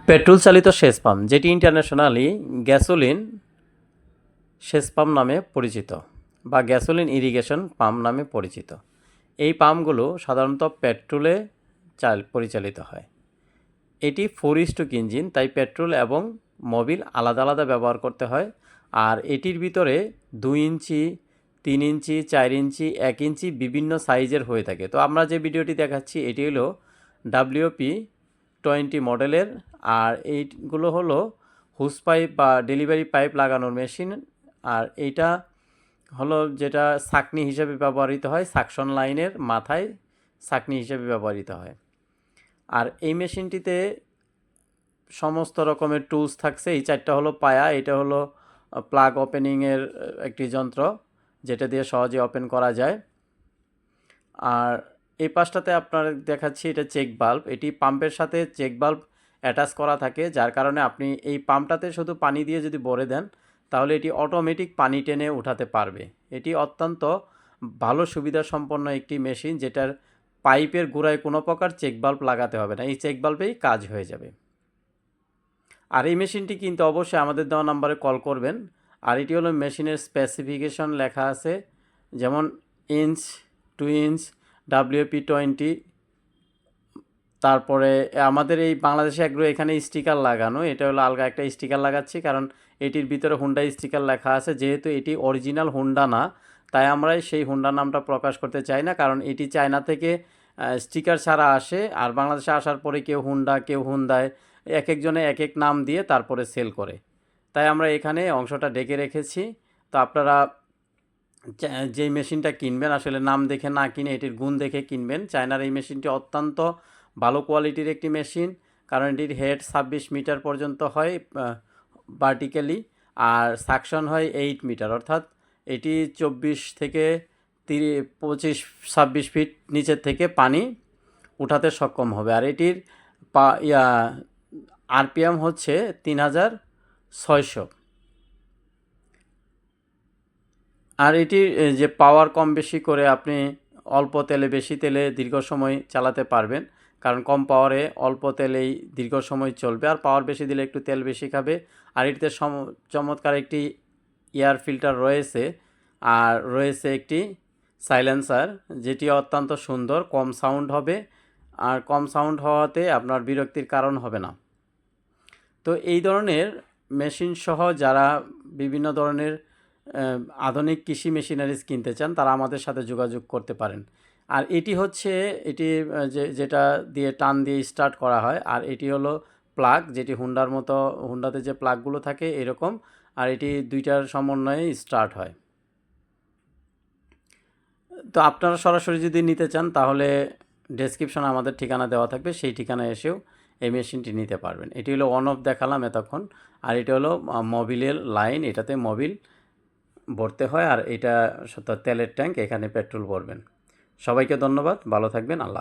Petrol চালিত সেচ pump, যেটি ইন্টারন্যাশনালি গ্যাসোলিন সেচ পাম্প নামে পরিচিত বা গ্যাসোলিন ইরিগেশন পাম্প নামে পরিচিত। এই পাম্পগুলো সাধারণত পেট্রোলে পরিচালিত হয়। এটি 4:2 ইঞ্জিন, তাই পেট্রোল এবং মোবিল আলাদা আলাদা ব্যবহার করতে হয়। আর এটির ভিতরে 2 ইঞ্চি, 3 ইঞ্চি, 4 ইঞ্চি, 1 ইঞ্চি বিভিন্ন সাইজের হয়ে থাকে। তো আমরা যে ভিডিওটি দেখাচ্ছি এটি হলো WP20 মডেলের, আর এইগুলো হলো হুস পাইপ বা ডেলিভারি পাইপ লাগানোর মেশিন। আর এইটা হলো যেটা ছাঁকনি হিসেবে ব্যবহৃত হয়, সাকশন লাইনের মাথায় ছাঁকনি হিসেবে ব্যবহৃত হয়। আর এই মেশিনটিতে সমস্ত রকমের টুলস থাকছে। এই 4টা হলো পায়া, এটা হলো প্লাগ ওপেনিংয়ের একটি যন্ত্র যেটা দিয়ে সহজে ওপেন করা যায়। আর এই পাশটাতে আপনার দেখাচ্ছি এটা চেক বাল্ব। এটি পাম্পের সাথে চেক বাল্ব অ্যাটাচ করা থাকে, যার কারণে আপনি এই পাম্পটাতে শুধু পানি দিয়ে যদি ভরে দেন তাহলে এটি অটোমেটিক পানি টেনে উঠাতে পারবে। এটি অত্যন্ত ভালো সুবিধা সম্পন্ন একটি মেশিন, যেটার পাইপের গোড়ায় কোনো প্রকার চেক বাল্ব লাগাতে হবে না, এই চেক বাল্বেই কাজ হয়ে যাবে। আর এই মেশিনটি কিনতে অবশ্যই আমাদের দেওয়া নাম্বারে কল করবেন। আর এটি হলো মেশিনের স্পেসিফিকেশন লেখা আছে, যেমন ইঞ্চ, 2 ইঞ্চ, WP20। তারপরে আমাদের এই বাংলাদেশে এগুলো এখানে স্টিকার লাগানো, এটা হলো আলগা একটা স্টিকার লাগাচ্ছি, কারণ এটির ভিতরে হুন্ডা স্টিকার লেখা আছে। যেহেতু এটি অরিজিনাল হুন্ডা না, তাই আমরা সেই হুন্ডা নামটা প্রকাশ করতে চাই না, কারণ এটি চায়না থেকে স্টিকার ছাড়া আসে। আর বাংলাদেশে আসার পরে কেউ হুন্ডা, কেউ হুন্দায়, এক একজনে এক এক নাম দিয়ে তারপরে সেল করে, তাই আমরা এখানে অংশটা ঢেকে রেখেছি। তো আপনারা যেই মেশিনটা কিনবেন আসলে নাম দেখে না কিনে এটির গুণ দেখে কিনবেন। চায়নার এই মেশিনটি অত্যন্ত ভালো কোয়ালিটির একটি মেশিন, কারণ এটির হেড 26 মিটার পর্যন্ত হয় ভার্টিক্যালি, আর সাকশন হয় 8 মিটার, অর্থাৎ এটি 24 থেকে 25-26 ফিট নিচের থেকে পানি উঠাতে সক্ষম হবে। আর এটির RPM হচ্ছে 3600। আর এটির যে পাওয়ার কম বেশি করে আপনি অল্প তেলে বেশি তেলে দীর্ঘ সময় চালাতে পারবেন, কারণ কম পাওয়ারে অল্প তেলেই দীর্ঘ সময় চলবে, আর পাওয়ার বেশি দিলে একটু তেল বেশি খাবে। আর এটিতে চমৎকার একটি এয়ার ফিল্টার রয়েছে, আর রয়েছে একটি সাইলেন্সার, যেটি অত্যন্ত সুন্দর, কম সাউন্ড হবে, আর কম সাউন্ড হওয়াতে আপনার বিরক্তির কারণ হবে না। তো এই ধরনের মেশিন সহ যারা বিভিন্ন ধরনের আধুনিক কৃষি মেশিনারিজ কিনতে চান তারা আমাদের সাথে যোগাযোগ করতে পারেন। আর এটি হচ্ছে যেটা দিয়ে টান দিয়ে স্টার্ট করা হয়, আর এটি হলো প্লাগ, যেটি হুন্ডার মতো, হুন্ডাতে যে প্লাগগুলো থাকে এরকম, আর এটি দুইটার সমন্বয়ে স্টার্ট হয়। তো আপনারা সরাসরি যদি নিতে চান তাহলে ডেসক্রিপশনে আমাদের ঠিকানা দেওয়া থাকবে, সেই ঠিকানায় এসেও এই মেশিনটি নিতে পারবেন। এটি হলো অন অফ দেখালাম এতক্ষণ, আর এটা হলো মোবিলের লাইন, এটাতে মোবিল ভরতে হয়, আর এটা তেলের ট্যাঙ্ক, এখানে পেট্রোল ভরবেন। সবাইকে ধন্যবাদ, ভালো থাকবেন, আল্লাহ হাফেজ।